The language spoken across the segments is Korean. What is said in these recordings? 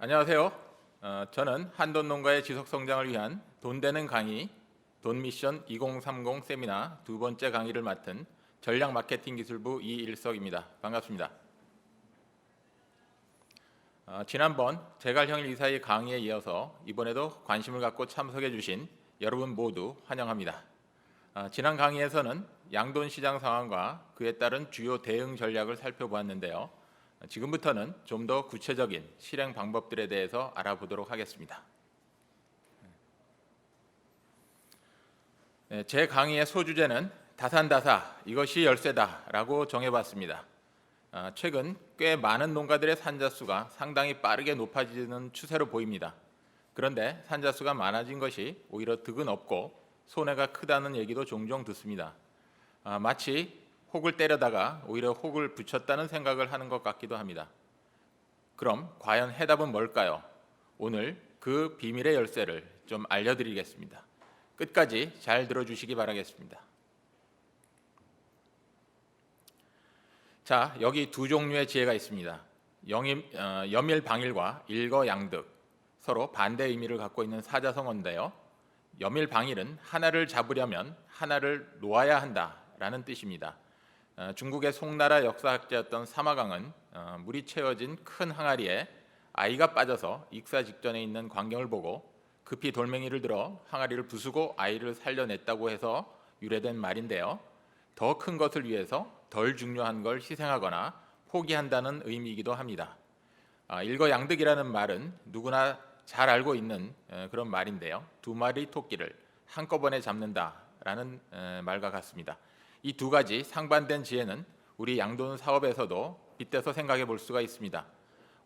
안녕하세요. 저는 한돈 농가의 지속 성장을 위한 돈 되는 강의, 돈 미션 2030 세미나 두 번째 강의를 맡은 전략 마케팅 기술부 이일석입니다. 반갑습니다. 지난번 제갈형일 이사의 강의에 이어서 이번에도 관심을 갖고 참석해 주신 여러분 모두 환영합니다. 지난 강의에서는 양돈 시장 상황과 그에 따른 주요 대응 전략을 살펴보았는데요. 지금부터는 좀 더 구체적인 실행 방법들에 대해서 알아보도록 하겠습니다. 제 강의의 소주제는 다산다사, 이것이 열쇠다라고 정해봤습니다. 최근 꽤 많은 농가들의 산자수가 상당히 빠르게 높아지는 추세로 보입니다. 그런데 산자수가 많아진 것이 오히려 득은 없고 손해가 크다는 얘기도 종종 듣습니다. 마치 혹을 때려다가 오히려 혹을 붙였다는 생각을 하는 것 같기도 합니다. 그럼 과연 해답은 뭘까요? 오늘 그 비밀의 열쇠를 좀 알려드리겠습니다. 끝까지 잘 들어주시기 바라겠습니다. 자, 여기 두 종류의 지혜가 있습니다. 염일방일과 일거양득, 서로 반대 의미를 갖고 있는 사자성어인데요. 염일방일은 하나를 잡으려면 하나를 놓아야 한다라는 뜻입니다. 중국의 송나라 역사학자였던 사마강은 물이 채워진 큰 항아리에 아이가 빠져서 익사 직전에 있는 광경을 보고 급히 돌멩이를 들어 항아리를 부수고 아이를 살려냈다고 해서 유래된 말인데요. 더 큰 것을 위해서 덜 중요한 걸 희생하거나 포기한다는 의미이기도 합니다. 일거양득이라는 말은 누구나 잘 알고 있는 그런 말인데요. 두 마리 토끼를 한꺼번에 잡는다라는 말과 같습니다. 이 두 가지 상반된 지혜는 우리 양돈 사업에서도 빗대서 생각해 볼 수가 있습니다.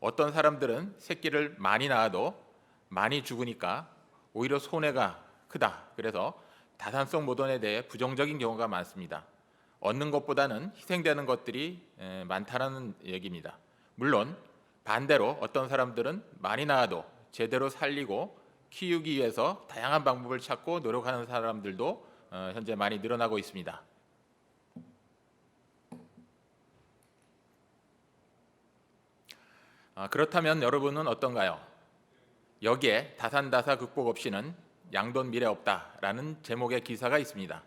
어떤 사람들은 새끼를 많이 낳아도 많이 죽으니까 오히려 손해가 크다. 그래서 다산성 모돈에 대해 부정적인 경우가 많습니다. 얻는 것보다는 희생되는 것들이 많다는 얘기입니다. 물론 반대로 어떤 사람들은 많이 낳아도 제대로 살리고 키우기 위해서 다양한 방법을 찾고 노력하는 사람들도 현재 많이 늘어나고 있습니다. 그렇다면 여러분은 어떤가요? 여기에 다산다사 극복 없이는 양돈 미래 없다라는 제목의 기사가 있습니다.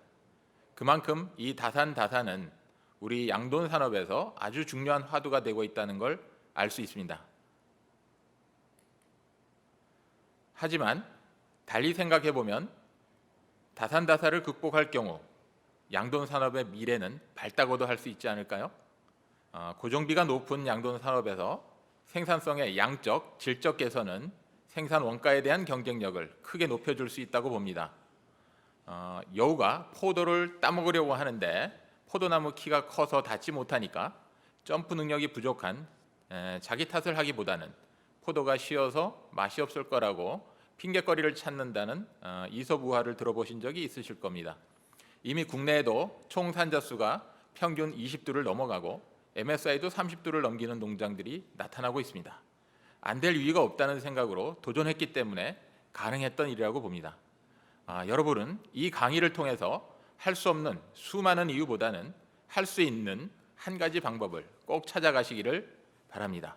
그만큼 이 다산다사는 우리 양돈 산업에서 아주 중요한 화두가 되고 있다는 걸 알 수 있습니다. 하지만 달리 생각해 보면 다산다사를 극복할 경우 양돈 산업의 미래는 밝다고도 할 수 있지 않을까요? 고정비가 높은 양돈 산업에서 생산성의 양적, 질적 개선은 생산 원가에 대한 경쟁력을 크게 높여줄 수 있다고 봅니다. 여우가 포도를 따먹으려고 하는데 포도나무 키가 커서 닿지 못하니까 점프 능력이 부족한 자기 탓을 하기보다는 포도가 쉬어서 맛이 없을 거라고 핑계거리를 찾는다는 이솝우화를 들어보신 적이 있으실 겁니다. 이미 국내에도 총 산자수가 평균 20두를 넘어가고 MSI도 30두를 넘기는 농장들이 나타나고 있습니다. 안 될 이유가 없다는 생각으로 도전했기 때문에 가능했던 일이라고 봅니다. 여러분은 이 강의를 통해서 할 수 없는 수많은 이유보다는 할 수 있는 한 가지 방법을 꼭 찾아가시기를 바랍니다.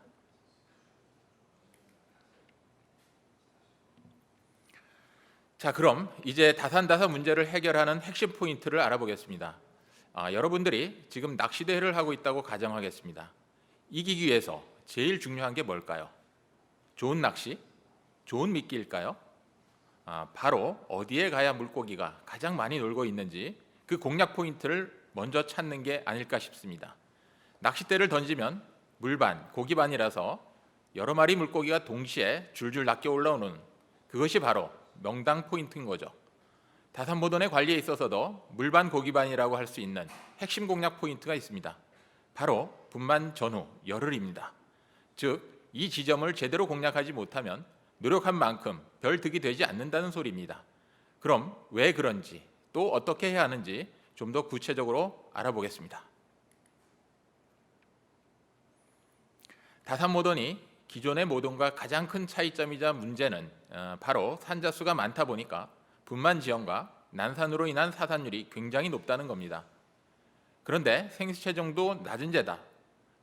자, 그럼 이제 다산다사 문제를 해결하는 핵심 포인트를 알아보겠습니다. 여러분들이 지금 낚시대회를 하고 있다고 가정하겠습니다. 이기기 위해서 제일 중요한 게 뭘까요? 좋은 낚시? 좋은 미끼일까요? 바로 어디에 가야 물고기가 가장 많이 놀고 있는지 그 공략 포인트를 먼저 찾는 게 아닐까 싶습니다. 낚싯대를 던지면 물반, 고기반이라서 여러 마리 물고기가 동시에 줄줄 낚여 올라오는 그것이 바로 명당 포인트인 거죠. 다산모돈의 관리에 있어서도 물반 고기반이라고 할 수 있는 핵심 공략 포인트가 있습니다. 바로 분만 전후 열흘입니다. 즉 이 지점을 제대로 공략하지 못하면 노력한 만큼 별 득이 되지 않는다는 소리입니다. 그럼 왜 그런지 또 어떻게 해야 하는지 좀 더 구체적으로 알아보겠습니다. 다산모돈이 기존의 모돈과 가장 큰 차이점이자 문제는 바로 산자수가 많다 보니까 분만 지형과 난산으로 인한 사산율이 굉장히 높다는 겁니다. 그런데 생체정도 낮은 데다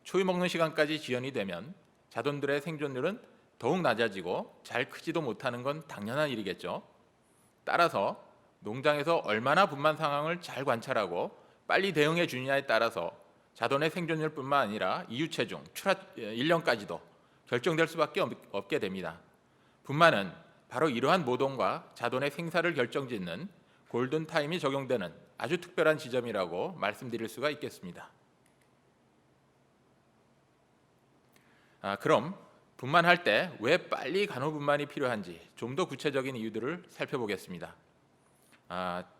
초이 먹는 시간까지 지연이 되면 자돈들의 생존율은 더욱 낮아지고 잘 크지도 못하는 건 당연한 일이겠죠. 따라서 농장에서 얼마나 분만 상황을 잘 관찰하고 빨리 대응해 주느냐에 따라서 자돈의 생존율뿐만 아니라 이유체중, 출하 일령까지도 결정될 수밖에 없게 됩니다. 분만은 바로 이러한 모돈과 자돈의 생사를 결정짓는 골든타임이 적용되는 아주 특별한 지점이라고 말씀드릴 수가 있겠습니다. 그럼 분만할 때 왜 빨리 간호분만이 필요한지 좀 더 구체적인 이유들을 살펴보겠습니다.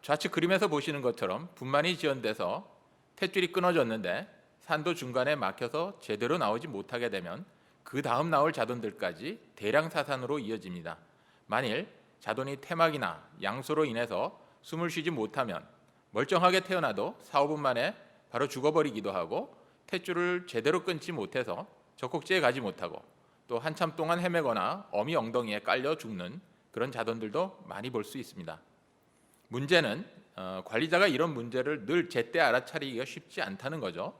좌측 그림에서 보시는 것처럼 분만이 지연돼서 탯줄이 끊어졌는데 산도 중간에 막혀서 제대로 나오지 못하게 되면 그 다음 나올 자돈들까지 대량 사산으로 이어집니다. 만일 자돈이 태막이나 양소로 인해서 숨을 쉬지 못하면 멀쩡하게 태어나도 4, 5분 만에 바로 죽어버리기도 하고 탯줄을 제대로 끊지 못해서 젖꼭지에 가지 못하고 또 한참 동안 헤매거나 어미 엉덩이에 깔려 죽는 그런 자돈들도 많이 볼 수 있습니다. 문제는 관리자가 이런 문제를 늘 제때 알아차리기가 쉽지 않다는 거죠.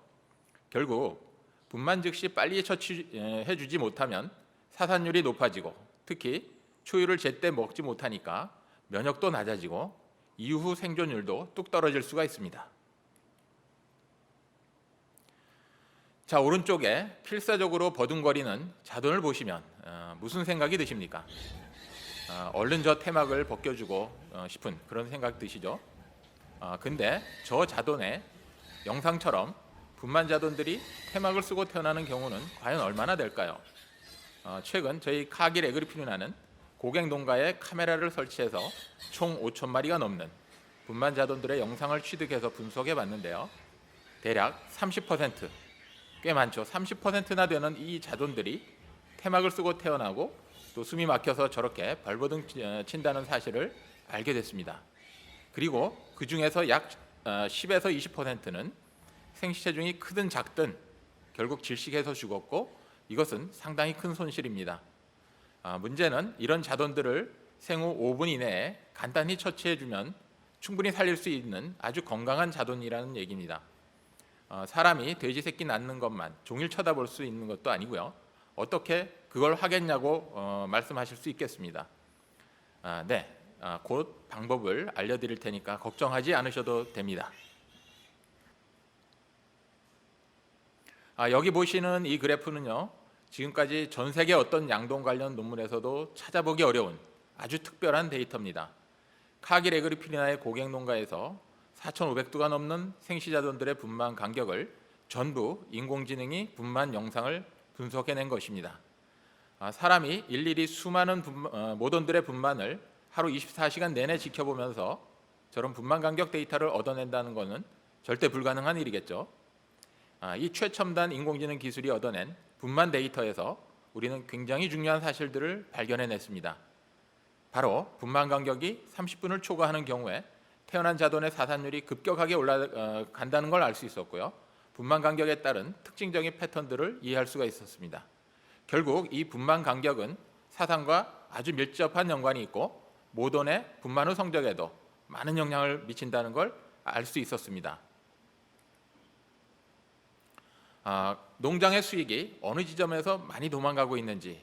결국 분만 즉시 빨리 처치해 주지 못하면 사산율이 높아지고 특히 초유를 제때 먹지 못하니까 면역도 낮아지고 이후 생존율도 뚝 떨어질 수가 있습니다. 자, 오른쪽에 필사적으로 버둥거리는 자돈을 보시면 무슨 생각이 드십니까? 얼른 저 태막을 벗겨주고 싶은 그런 생각 드시죠? 근데 저 자돈에 영상처럼 분만 자돈들이 태막을 쓰고 태어나는 경우는 과연 얼마나 될까요? 최근 저희 카길 에그리필이라는 고객 농가에 카메라를 설치해서 총 5천 마리가 넘는 분만 자돈들의 영상을 취득해서 분석해 봤는데요. 대략 30%, 꽤 많죠. 30%나 되는 이 자돈들이 태막을 쓰고 태어나고 또 숨이 막혀서 저렇게 발버둥 친다는 사실을 알게 됐습니다. 그리고 그 중에서 약 10에서 20%는 생시체중이 크든 작든 결국 질식해서 죽었고 이것은 상당히 큰 손실입니다. 문제는 이런 자돈들을 생후 5분 이내에 간단히 처치해주면 충분히 살릴 수 있는 아주 건강한 자돈이라는 얘기입니다. 사람이 돼지 새끼 낳는 것만 종일 쳐다볼 수 있는 것도 아니고요. 어떻게 그걸 하겠냐고 말씀하실 수 있겠습니다. 네, 곧 방법을 알려드릴 테니까 걱정하지 않으셔도 됩니다. 여기 보시는 이 그래프는요. 지금까지 전 세계 어떤 양동 관련 논문에서도 찾아보기 어려운 아주 특별한 데이터입니다. 카길 에그리필리나의 고객 농가에서 4,500두가 넘는 생시자돈들의 분만 간격을 전부 인공지능이 분만 영상을 분석해낸 것입니다. 사람이 일일이 수많은 모돈들의 분만을 하루 24시간 내내 지켜보면서 저런 분만 간격 데이터를 얻어낸다는 것은 절대 불가능한 일이겠죠. 이 최첨단 인공지능 기술이 얻어낸 분만 데이터에서 우리는 굉장히 중요한 사실들을 발견해냈습니다. 바로 분만 간격이 30분을 초과하는 경우에 태어난 자돈의 사산율이 급격하게 올라간다는 걸 알 수 있었고요. 분만 간격에 따른 특징적인 패턴들을 이해할 수가 있었습니다. 결국 이 분만 간격은 사상과 아주 밀접한 연관이 있고 모돈의 분만 후 성적에도 많은 영향을 미친다는 걸 알 수 있었습니다. 농장의 수익이 어느 지점에서 많이 도망가고 있는지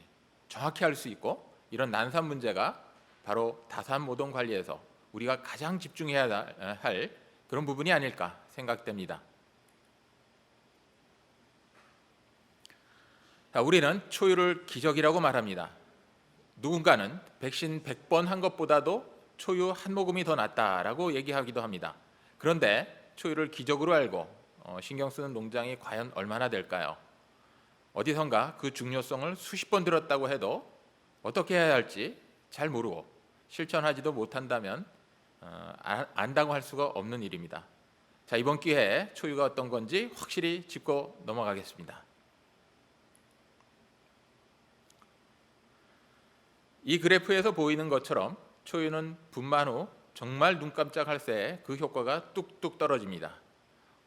정확히 알 수 있고 이런 난산 문제가 바로 다산 모돈 관리에서 우리가 가장 집중해야 할 그런 부분이 아닐까 생각됩니다. 우리는 초유를 기적이라고 말합니다. 누군가는 백신 100번 한 것보다도 초유 한 모금이 더 낫다라고 얘기하기도 합니다. 그런데 초유를 기적으로 알고 신경 쓰는 농장이 과연 얼마나 될까요? 어디선가 그 중요성을 수십 번 들었다고 해도 어떻게 해야 할지 잘 모르고 실천하지도 못한다면 안다고 할 수가 없는 일입니다. 자, 이번 기회에 초유가 어떤 건지 확실히 짚고 넘어가겠습니다. 이 그래프에서 보이는 것처럼 초유는 분만 후 정말 눈 깜짝할 새에 그 효과가 뚝뚝 떨어집니다.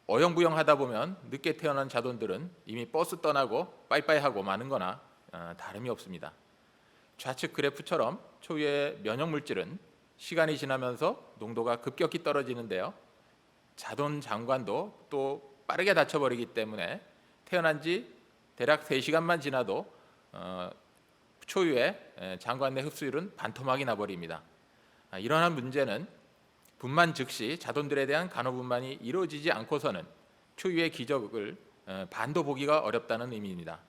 어영부영하다 보면 늦게 태어난 자돈들은 이미 버스 떠나고 빠이빠이하고 마는 거나 다름이 없습니다. 좌측 그래프처럼 초유의 면역물질은 시간이 지나면서 농도가 급격히 떨어지는데요. 자돈 장관도 또 빠르게 닫혀버리기 때문에 태어난 지 대략 3시간만 지나도 초유의 장관 내 흡수율은 반토막이 나버립니다. 이러한 문제는 분만 즉시 자돈들에 대한 간호분만이 이루어지지 않고서는 초유의 기적을 반도 보기가 어렵다는 의미입니다.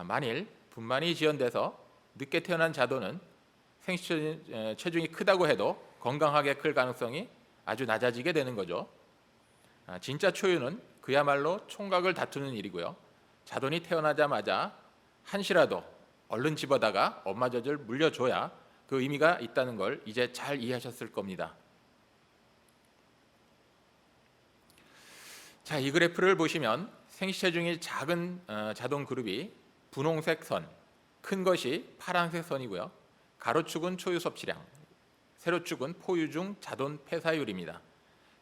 만일 분만이 지연돼서 늦게 태어난 자돈은 생체 체중이 크다고 해도 건강하게 클 가능성이 아주 낮아지게 되는 거죠. 진짜 초유는 그야말로 총각을 다투는 일이고요. 자돈이 태어나자마자 한시라도 얼른 집어다가 엄마 젖을 물려줘야 그 의미가 있다는 걸 이제 잘 이해하셨을 겁니다. 자, 이 그래프를 보시면 생시체중이 작은 자돈 그룹이 분홍색 선, 큰 것이 파란색 선이고요. 가로축은 초유 섭취량, 세로축은 포유 중 자돈 폐사율입니다.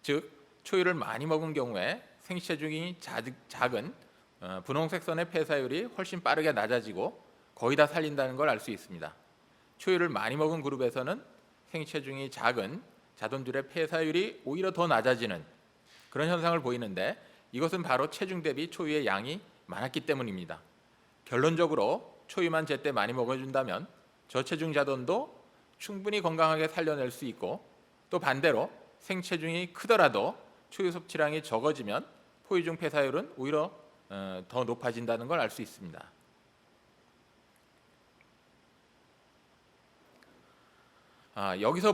즉 초유를 많이 먹은 경우에 생시체중이 작은 분홍색 선의 폐사율이 훨씬 빠르게 낮아지고 거의 다 살린다는 걸 알 수 있습니다. 초유를 많이 먹은 그룹에서는 생시체중이 작은 자돈들의 폐사율이 오히려 더 낮아지는 그런 현상을 보이는데, 이것은 바로 체중 대비 초유의 양이 많았기 때문입니다. 결론적으로 초유만 제때 많이 먹어준다면 저체중 자돈도 충분히 건강하게 살려낼 수 있고, 또 반대로 생체중이 크더라도 초유 섭취량이 적어지면 포유 중 폐사율은 오히려 더 높아진다는 걸 알 수 있습니다. 여기서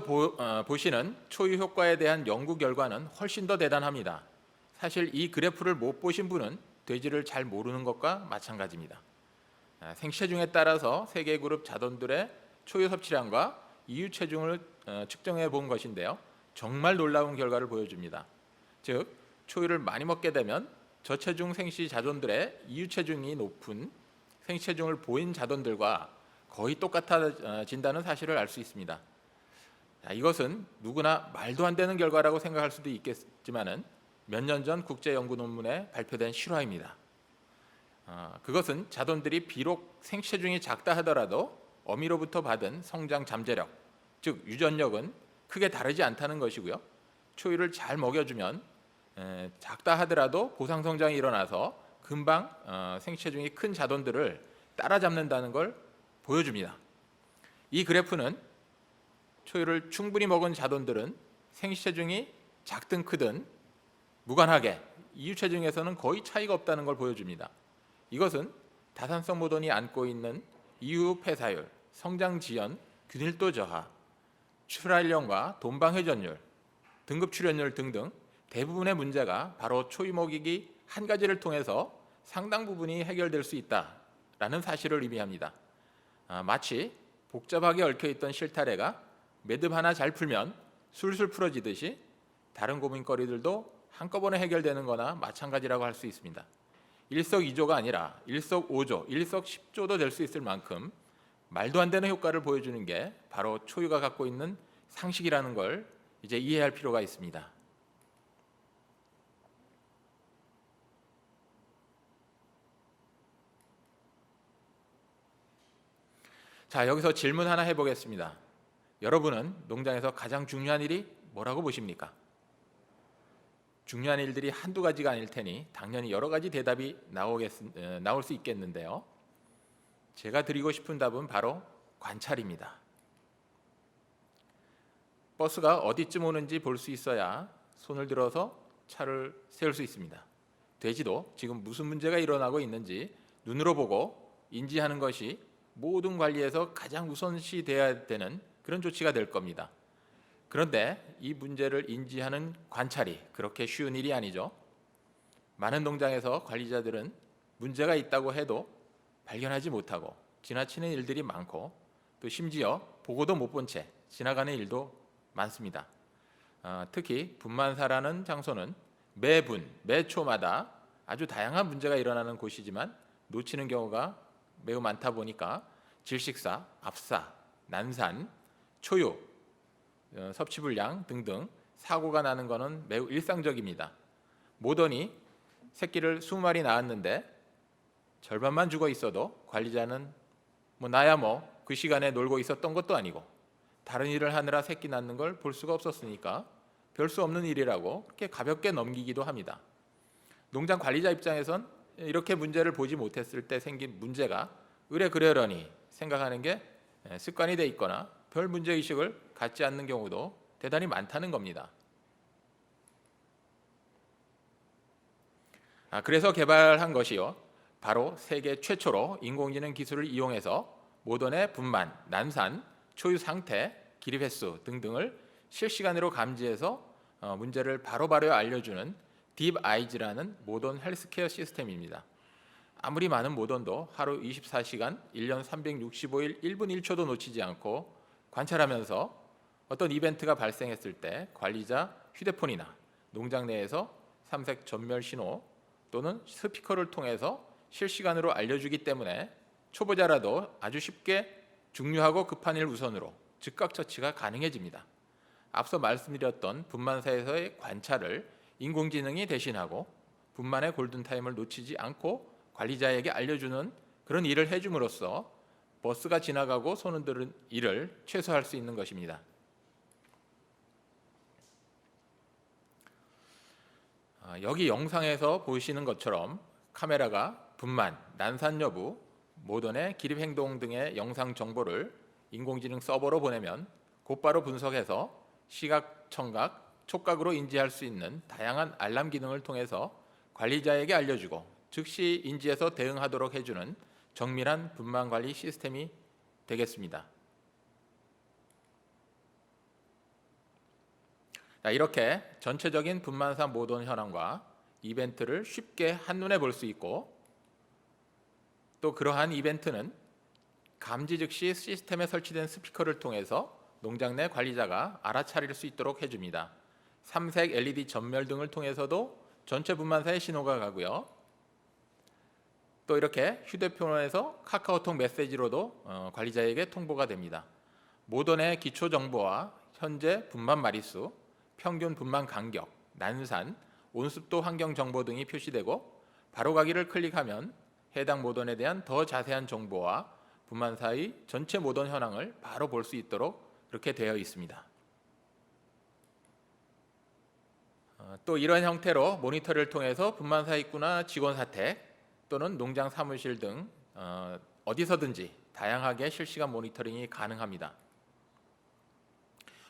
보시는 초유 효과에 대한 연구 결과는 훨씬 더 대단합니다. 사실 이 그래프를 못 보신 분은 돼지를 잘 모르는 것과 마찬가지입니다. 생체중에 따라서 세 개 그룹 자돈들의 초유 섭취량과 이유 체중을 측정해 본 것인데요. 정말 놀라운 결과를 보여줍니다. 즉 초유를 많이 먹게 되면 저체중 생시 자돈들의 이유 체중이 높은 생체중을 보인 자돈들과 거의 똑같아진다는 사실을 알 수 있습니다. 이것은 누구나 말도 안 되는 결과라고 생각할 수도 있겠지만은 몇 년 전 국제 연구 논문에 발표된 실화입니다. 그것은 자돈들이 비록 생체중이 작다 하더라도 어미로부터 받은 성장 잠재력, 즉 유전력은 크게 다르지 않다는 것이고요. 초유를 잘 먹여주면 작다 하더라도 보상 성장이 일어나서 금방 생체중이 큰 자돈들을 따라잡는다는 걸 보여줍니다. 이 그래프는 초유를 충분히 먹은 자돈들은 생체중이 작든 크든 무관하게 이유 체중에서는 거의 차이가 없다는 걸 보여줍니다. 이것은 다산성 모돈이 안고 있는 이유 폐사율, 성장 지연, 균일도 저하, 출활량과 돈방 회전율, 등급 출현율 등등 대부분의 문제가 바로 초유 먹이기 한 가지를 통해서 상당 부분이 해결될 수 있다라는 사실을 의미합니다. 마치 복잡하게 얽혀있던 실타래가 매듭 하나 잘 풀면 술술 풀어지듯이 다른 고민거리들도 한꺼번에 해결되는 거나 마찬가지라고 할 수 있습니다. 일석이조가 아니라 일석오조, 일석십조도 될 수 있을 만큼 말도 안 되는 효과를 보여주는 게 바로 초유가 갖고 있는 상식이라는 걸 이제 이해할 필요가 있습니다. 자, 여기서 질문 하나 해보겠습니다. 여러분은 농장에서 가장 중요한 일이 뭐라고 보십니까? 중요한 일들이 한두 가지가 아닐 테니 당연히 여러 가지 대답이 나올 수 있겠는데요. 제가 드리고 싶은 답은 바로 관찰입니다. 버스가 어디쯤 오는지 볼 수 있어야 손을 들어서 차를 세울 수 있습니다. 돼지도 지금 무슨 문제가 일어나고 있는지 눈으로 보고 인지하는 것이 모든 관리에서 가장 우선시돼야 되는 그런 조치가 될 겁니다. 그런데 이 문제를 인지하는 관찰이 그렇게 쉬운 일이 아니죠. 많은 농장에서 관리자들은 문제가 있다고 해도 발견하지 못하고 지나치는 일들이 많고, 또 심지어 보고도 못 본 채 지나가는 일도 많습니다. 특히 분만사라는 장소는 매분, 매초마다 아주 다양한 문제가 일어나는 곳이지만 놓치는 경우가 매우 많다 보니까 질식사, 압사, 난산, 초유, 섭취불량 등등 사고가 나는 것은 매우 일상적입니다. 모더니 새끼를 20마리 낳았는데 절반만 죽어 있어도 관리자는 나야 그 시간에 놀고 있었던 것도 아니고 다른 일을 하느라 새끼 낳는 걸 볼 수가 없었으니까 별 수 없는 일이라고 그렇게 가볍게 넘기기도 합니다. 농장 관리자 입장에선 이렇게 문제를 보지 못했을 때 생긴 문제가 의뢰 그러려니 생각하는 게 습관이 돼 있거나 별 문제의식을 갖지 않는 경우도 대단히 많다는 겁니다. 그래서 개발한 것이요, 바로 세계 최초로 인공지능 기술을 이용해서 모던의 분만, 난산, 초유 상태, 기립 횟수 등등을 실시간으로 감지해서 문제를 바로바로 알려주는 딥아이즈라는 모던 헬스케어 시스템입니다. 아무리 많은 모던도 하루 24시간, 1년 365일 1분 1초도 놓치지 않고 관찰하면서 어떤 이벤트가 발생했을 때 관리자 휴대폰이나 농장 내에서 삼색 전멸 신호 또는 스피커를 통해서 실시간으로 알려주기 때문에 초보자라도 아주 쉽게 중요하고 급한 일 우선으로 즉각 처치가 가능해집니다. 앞서 말씀드렸던 분만사에서의 관찰을 인공지능이 대신하고 분만의 골든타임을 놓치지 않고 관리자에게 알려주는 그런 일을 해줌으로써 버스가 지나가고 손 흔드는 일을 최소화할 수 있는 것입니다. 여기 영상에서 보시는 것처럼 카메라가 분만, 난산 여부, 모던의 기립 행동 등의 영상 정보를 인공지능 서버로 보내면 곧바로 분석해서 시각, 청각, 촉각으로 인지할 수 있는 다양한 알람 기능을 통해서 관리자에게 알려주고 즉시 인지해서 대응하도록 해주는 정밀한 분만 관리 시스템이 되겠습니다. 이렇게 전체적인 분만사 모던 현황과 이벤트를 쉽게 한눈에 볼 수 있고, 또 그러한 이벤트는 감지 즉시 시스템에 설치된 스피커를 통해서 농장 내 관리자가 알아차릴 수 있도록 해줍니다. 삼색 LED 전멸 등을 통해서도 전체 분만사에 신호가 가고요. 또 이렇게 휴대폰에서 카카오톡 메시지로도 관리자에게 통보가 됩니다. 모던의 기초 정보와 현재 분만 마리수, 평균 분만 간격, 난산, 온습도 환경 정보 등이 표시되고 바로가기를 클릭하면 해당 모던에 대한 더 자세한 정보와 분만사의 전체 모던 현황을 바로 볼 수 있도록 그렇게 되어 있습니다. 또 이런 형태로 모니터를 통해서 분만사 입구나 직원 사택 또는 농장 사무실 등 어디서든지 다양하게 실시간 모니터링이 가능합니다.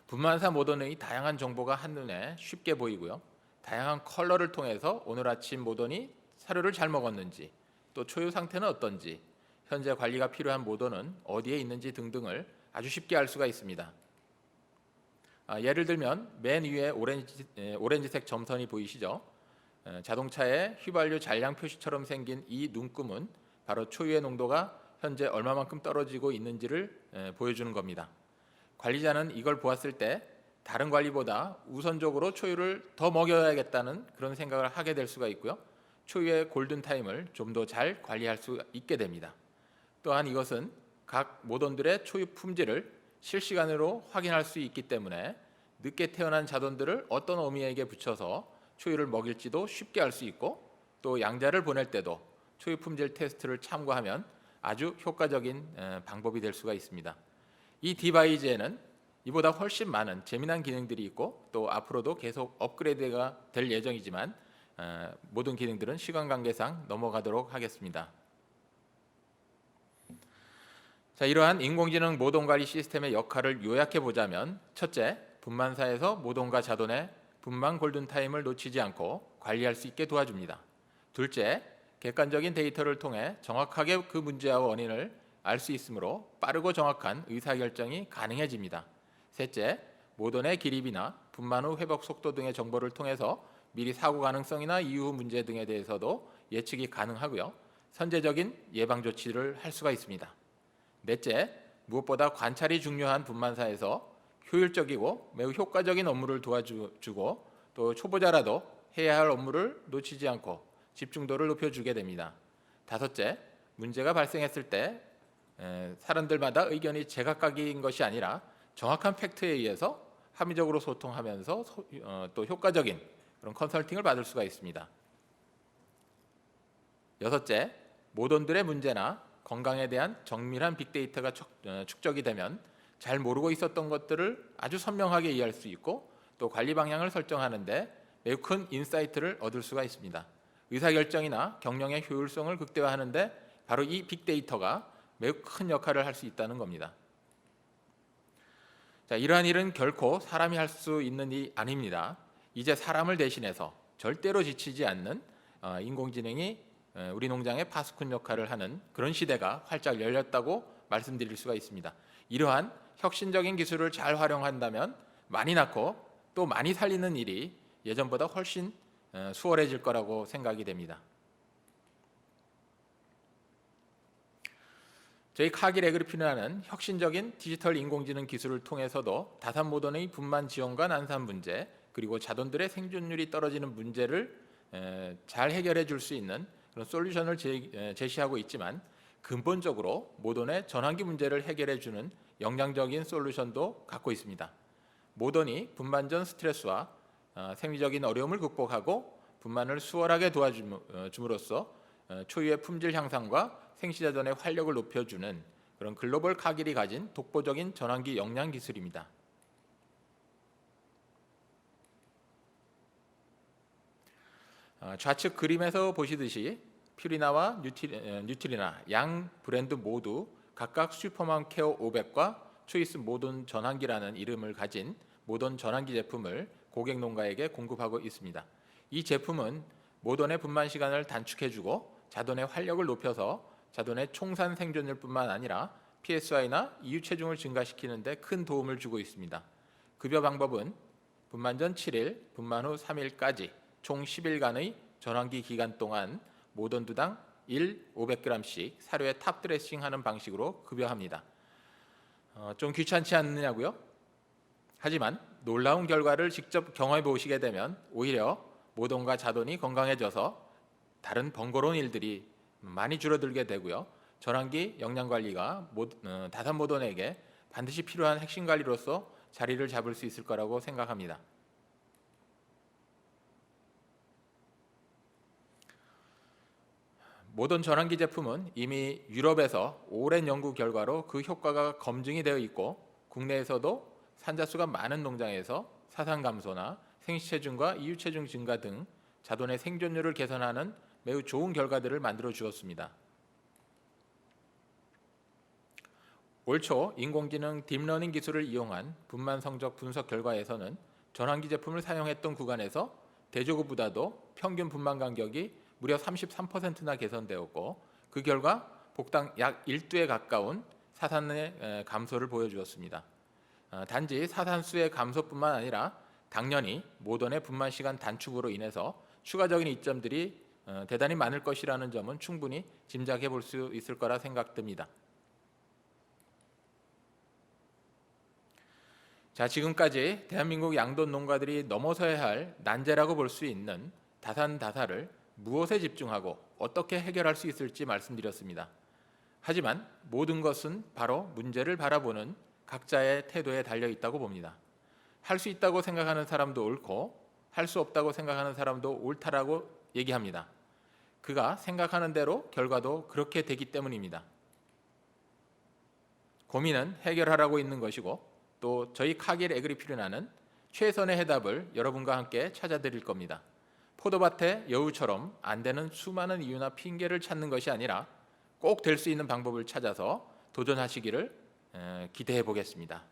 분만사 모던의 다양한 정보가 한눈에 쉽게 보이고요. 다양한 컬러를 통해서 오늘 아침 모던이 사료를 잘 먹었는지, 또 초유 상태는 어떤지, 현재 관리가 필요한 모던은 어디에 있는지 등등을 아주 쉽게 알 수가 있습니다. 예를 들면 맨 위에 오렌지색 점선이 보이시죠? 자동차의 휘발유 잔량 표시처럼 생긴 이 눈금은 바로 초유의 농도가 현재 얼마만큼 떨어지고 있는지를 보여주는 겁니다. 관리자는 이걸 보았을 때 다른 관리보다 우선적으로 초유를 더 먹여야겠다는 그런 생각을 하게 될 수가 있고요. 초유의 골든타임을 좀 더 잘 관리할 수 있게 됩니다. 또한 이것은 각 모던들의 초유 품질을 실시간으로 확인할 수 있기 때문에 늦게 태어난 자돈들을 어떤 어미에게 붙여서 초유를 먹일지도 쉽게 알 수 있고, 또 양자를 보낼 때도 초유 품질 테스트를 참고하면 아주 효과적인 방법이 될 수가 있습니다. 이 디바이즈에는 이보다 훨씬 많은 재미난 기능들이 있고 또 앞으로도 계속 업그레이드가 될 예정이지만 모든 기능들은 시간 관계상 넘어가도록 하겠습니다. 자, 이러한 인공지능 모던 관리 시스템의 역할을 요약해 보자면, 첫째, 분만사에서 모던과 자돈의 분만 골든타임을 놓치지 않고 관리할 수 있게 도와줍니다. 둘째, 객관적인 데이터를 통해 정확하게 그 문제와 원인을 알 수 있으므로 빠르고 정확한 의사결정이 가능해집니다. 셋째, 모던의 기립이나 분만 후 회복 속도 등의 정보를 통해서 미리 사고 가능성이나 이후 문제 등에 대해서도 예측이 가능하고요. 선제적인 예방 조치를 할 수가 있습니다. 넷째, 무엇보다 관찰이 중요한 분만사에서 효율적이고 매우 효과적인 업무를 도와주고 또 초보자라도 해야 할 업무를 놓치지 않고 집중도를 높여주게 됩니다. 다섯째, 문제가 발생했을 때 사람들마다 의견이 제각각인 것이 아니라 정확한 팩트에 의해서 합리적으로 소통하면서 또 효과적인 그런 컨설팅을 받을 수가 있습니다. 여섯째, 모던들의 문제나 건강에 대한 정밀한 빅데이터가 축적이 되면 잘 모르고 있었던 것들을 아주 선명하게 이해할 수 있고 또 관리 방향을 설정하는데 매우 큰 인사이트를 얻을 수가 있습니다. 의사결정이나 경영의 효율성을 극대화하는데 바로 이 빅데이터가 매우 큰 역할을 할 수 있다는 겁니다. 자, 이러한 일은 결코 사람이 할 수 있는 일이 아닙니다. 이제 사람을 대신해서 절대로 지치지 않는 인공지능이 우리 농장의 파수꾼 역할을 하는 그런 시대가 활짝 열렸다고 말씀드릴 수가 있습니다. 이러한 혁신적인 기술을 잘 활용한다면 많이 낳고 또 많이 살리는 일이 예전보다 훨씬 수월해질 거라고 생각이 됩니다. 저희 카길 에그리핀이라는 혁신적인 디지털 인공지능 기술을 통해서도 다산 모돈의 분만 지원과 난산 문제, 그리고 자돈들의 생존율이 떨어지는 문제를 잘 해결해 줄 수 있는 그런 솔루션을 제시하고 있지만, 근본적으로 모돈의 전환기 문제를 해결해 주는 역량적인 솔루션도 갖고 있습니다. 모돈이 분만 전 스트레스와 생리적인 어려움을 극복하고 분만을 수월하게 도와줌으로써 초유의 품질 향상과 생시자전의 활력을 높여주는 그런 글로벌 카길이 가진 독보적인 전환기 역량 기술입니다. 좌측 그림에서 보시듯이 퓨리나와 뉴트리나 양 브랜드 모두 각각 슈퍼맘 케어 500과 초이스 모던 전환기라는 이름을 가진 모던 전환기 제품을 고객 농가에게 공급하고 있습니다. 이 제품은 모돈의 분만 시간을 단축해주고 자돈의 활력을 높여서 자돈의 총산 생존율뿐만 아니라 PSI나 이유 체중을 증가시키는 데 큰 도움을 주고 있습니다. 급여 방법은 분만 전 7일, 분만 후 3일까지 총 10일간의 전환기 기간 동안 모던 두당 500g씩 사료에 탑 드레싱하는 방식으로 급여합니다. 좀 귀찮지 않느냐고요? 하지만 놀라운 결과를 직접 경험해 보시게 되면 오히려 모돈과 자돈이 건강해져서 다른 번거로운 일들이 많이 줄어들게 되고요. 전환기 영양 관리가 다산 모돈에게 반드시 필요한 핵심 관리로서 자리를 잡을 수 있을 거라고 생각합니다. 모던 전환기 제품은 이미 유럽에서 오랜 연구 결과로 그 효과가 검증이 되어 있고, 국내에서도 산자수가 많은 농장에서 사상 감소나 생시체중과 이유체중 증가 등 자돈의 생존율을 개선하는 매우 좋은 결과들을 만들어 주었습니다. 올 초 인공지능 딥러닝 기술을 이용한 분만 성적 분석 결과에서는 전환기 제품을 사용했던 구간에서 대조구보다도 평균 분만 간격이 무려 33%나 개선되었고, 그 결과 복당 약 1두에 가까운 사산의 감소를 보여주었습니다. 단지 사산수의 감소뿐만 아니라 당연히 모던의 분만 시간 단축으로 인해서 추가적인 이점들이 대단히 많을 것이라는 점은 충분히 짐작해 볼 수 있을 거라 생각됩니다. 자, 지금까지 대한민국 양돈 농가들이 넘어서야 할 난제라고 볼 수 있는 다산다사를 무엇에 집중하고 어떻게 해결할 수 있을지 말씀드렸습니다. 하지만 모든 것은 바로 문제를 바라보는 각자의 태도에 달려 있다고 봅니다. 할 수 있다고 생각하는 사람도 옳고 할 수 없다고 생각하는 사람도 옳다라고 얘기합니다. 그가 생각하는 대로 결과도 그렇게 되기 때문입니다. 고민은 해결하라고 있는 것이고, 또 저희 카길 에그리퓨리나는 최선의 해답을 여러분과 함께 찾아드릴 겁니다. 포도밭의 여우처럼 안 되는 수많은 이유나 핑계를 찾는 것이 아니라 꼭 될 수 있는 방법을 찾아서 도전하시기를 기대해 보겠습니다.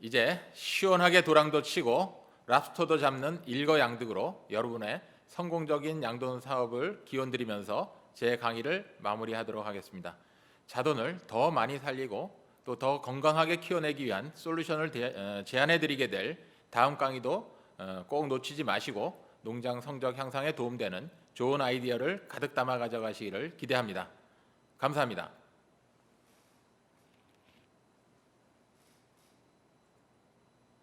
이제 시원하게 도랑도 치고 랍스터도 잡는 일거양득으로 여러분의 성공적인 양돈 사업을 기원드리면서 제 강의를 마무리하도록 하겠습니다. 자돈을 더 많이 살리고 또 더 건강하게 키워내기 위한 솔루션을 제안해드리게 될 다음 강의도 꼭 놓치지 마시고 농장 성적 향상에 도움되는 좋은 아이디어를 가득 담아 가져가시기를 기대합니다. 감사합니다.